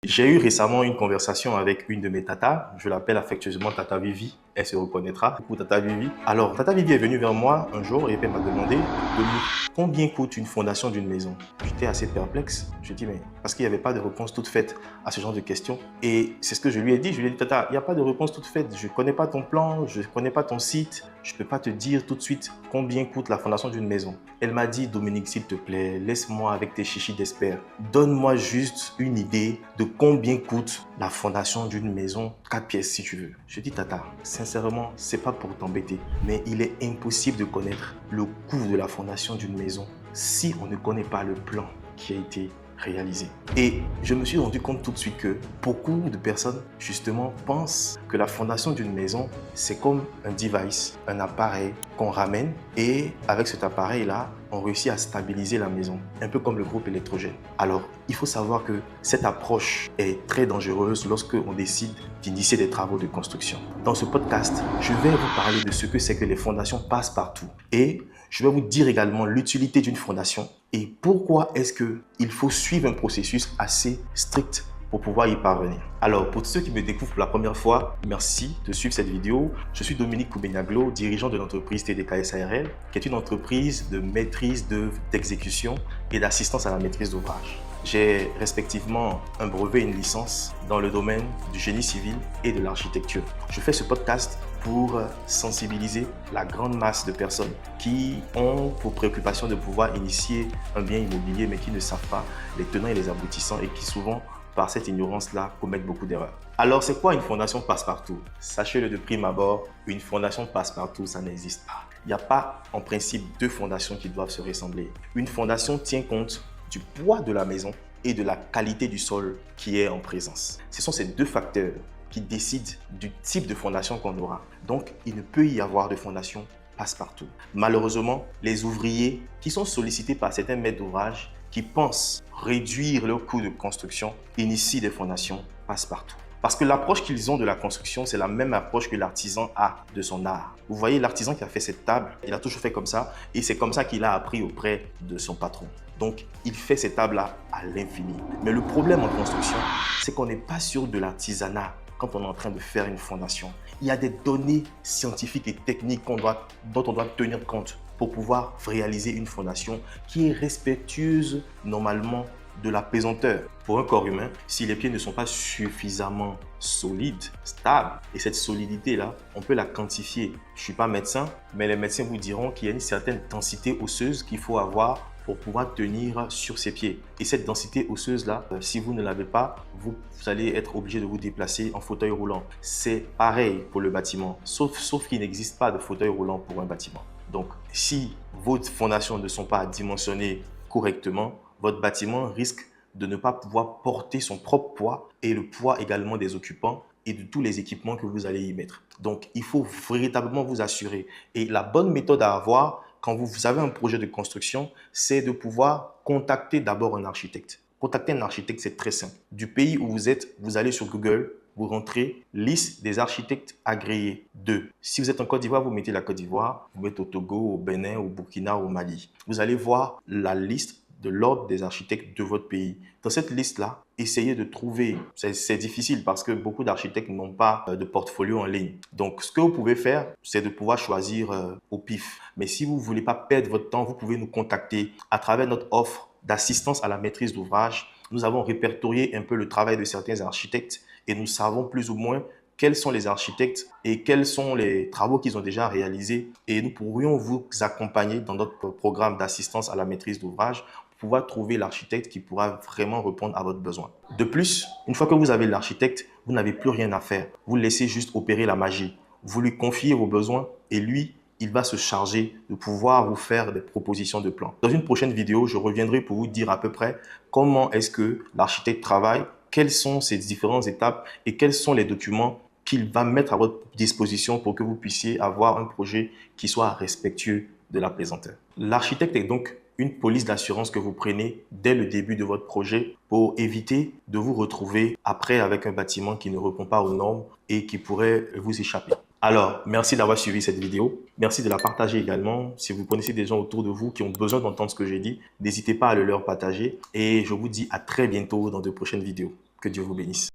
J'ai eu récemment une conversation avec une de mes tatas. Je l'appelle affectueusement Tata Vivi. Elle se reconnaîtra. Coucou Tata Vivi. Alors, Tata Vivi est venue vers moi un jour et elle m'a demandé combien coûte une fondation d'une maison. J'étais assez perplexe. Je dis, mais parce qu'il n'y avait pas de réponse toute faite à ce genre de questions. Et c'est ce que je lui ai dit. Je lui ai dit, Tata, il n'y a pas de réponse toute faite. Je ne connais pas ton plan, je ne connais pas ton site. Je ne peux pas te dire tout de suite combien coûte la fondation d'une maison. Elle m'a dit, Dominique, s'il te plaît, laisse-moi avec tes chichis d'expert. Donne-moi juste une idée de combien coûte la fondation d'une maison, 4 pièces si tu veux. Je dis, Tata, sincèrement, c'est pas pour t'embêter, mais il est impossible de connaître le coût de la fondation d'une maison si on ne connaît pas le plan qui a été réalisé. Et je me suis rendu compte tout de suite que beaucoup de personnes, justement, pensent que la fondation d'une maison, c'est comme un device, un appareil qu'on ramène et avec cet appareil-là, on réussit à stabiliser la maison, un peu comme le groupe électrogène. Alors, il faut savoir que cette approche est très dangereuse lorsque on décide d'initier des travaux de construction. Dans ce podcast, je vais vous parler de ce que c'est que les fondations passent partout et je vais vous dire également l'utilité d'une fondation et pourquoi est-ce qu'il faut suivre un processus assez strict pour pouvoir y parvenir. Alors, pour ceux qui me découvrent pour la première fois, merci de suivre cette vidéo. Je suis Dominique Koubenaglo, dirigeant de l'entreprise TDK SARL, qui est une entreprise de maîtrise d'œuvre, d'exécution et d'assistance à la maîtrise d'ouvrage. J'ai respectivement un brevet et une licence dans le domaine du génie civil et de l'architecture. Je fais ce podcast pour sensibiliser la grande masse de personnes qui ont pour préoccupation de pouvoir initier un bien immobilier mais qui ne savent pas les tenants et les aboutissants et qui souvent, par cette ignorance-là, commettent beaucoup d'erreurs. Alors, c'est quoi une fondation passe-partout? Sachez-le de prime abord, une fondation passe-partout, ça n'existe pas. Il n'y a pas, en principe, deux fondations qui doivent se ressembler. Une fondation tient compte du poids de la maison et de la qualité du sol qui est en présence. Ce sont ces deux facteurs qui décident du type de fondation qu'on aura. Donc, il ne peut y avoir de fondation passe-partout. Malheureusement, les ouvriers qui sont sollicités par certains maîtres d'ouvrage qui pensent réduire leur coût de construction initient des fondations passe-partout. Parce que l'approche qu'ils ont de la construction, c'est la même approche que l'artisan a de son art. Vous voyez, l'artisan qui a fait cette table, il a toujours fait comme ça et c'est comme ça qu'il a appris auprès de son patron. Donc, il fait ces tables-là à l'infini. Mais le problème en construction, c'est qu'on n'est pas sûr de l'artisanat quand on est en train de faire une fondation. Il y a des données scientifiques et techniques dont on doit tenir compte pour pouvoir réaliser une fondation qui est respectueuse normalement de la pesanteur. Pour un corps humain, si les pieds ne sont pas suffisamment solides, stables, et cette solidité-là, on peut la quantifier. Je ne suis pas médecin, mais les médecins vous diront qu'il y a une certaine densité osseuse qu'il faut avoir pour pouvoir tenir sur ses pieds. Et cette densité osseuse-là, si vous ne l'avez pas, vous allez être obligé de vous déplacer en fauteuil roulant. C'est pareil pour le bâtiment, sauf qu'il n'existe pas de fauteuil roulant pour un bâtiment. Donc, si vos fondations ne sont pas dimensionnées correctement, votre bâtiment risque de ne pas pouvoir porter son propre poids et le poids également des occupants et de tous les équipements que vous allez y mettre. Donc, il faut véritablement vous assurer. Et la bonne méthode à avoir quand vous avez un projet de construction, c'est de pouvoir contacter d'abord un architecte. Contacter un architecte, c'est très simple. Du pays où vous êtes, vous allez sur Google, vous rentrez liste des architectes agréés de. Si vous êtes en Côte d'Ivoire, vous mettez la Côte d'Ivoire, vous mettez au Togo, au Bénin, au Burkina, au Mali. Vous allez voir la liste de l'ordre des architectes de votre pays. Dans cette liste-là, essayez de trouver, c'est difficile parce que beaucoup d'architectes n'ont pas de portfolio en ligne. Donc, ce que vous pouvez faire, c'est de pouvoir choisir au pif. Mais si vous ne voulez pas perdre votre temps, vous pouvez nous contacter à travers notre offre d'assistance à la maîtrise d'ouvrage. Nous avons répertorié un peu le travail de certains architectes et nous savons plus ou moins quels sont les architectes et quels sont les travaux qu'ils ont déjà réalisés. Et nous pourrions vous accompagner dans notre programme d'assistance à la maîtrise d'ouvrage pour pouvoir trouver l'architecte qui pourra vraiment répondre à votre besoin. De plus, une fois que vous avez l'architecte, vous n'avez plus rien à faire. Vous laissez juste opérer la magie. Vous lui confiez vos besoins et lui, il va se charger de pouvoir vous faire des propositions de plans. Dans une prochaine vidéo, je reviendrai pour vous dire à peu près comment est-ce que l'architecte travaille, quelles sont ses différentes étapes et quels sont les documents qu'il va mettre à votre disposition pour que vous puissiez avoir un projet qui soit respectueux de la pesanteur. L'architecte est donc une police d'assurance que vous prenez dès le début de votre projet pour éviter de vous retrouver après avec un bâtiment qui ne répond pas aux normes et qui pourrait vous échapper. Alors, merci d'avoir suivi cette vidéo. Merci de la partager également. Si vous connaissez des gens autour de vous qui ont besoin d'entendre ce que j'ai dit, n'hésitez pas à le leur partager. Et je vous dis à très bientôt dans de prochaines vidéos. Que Dieu vous bénisse.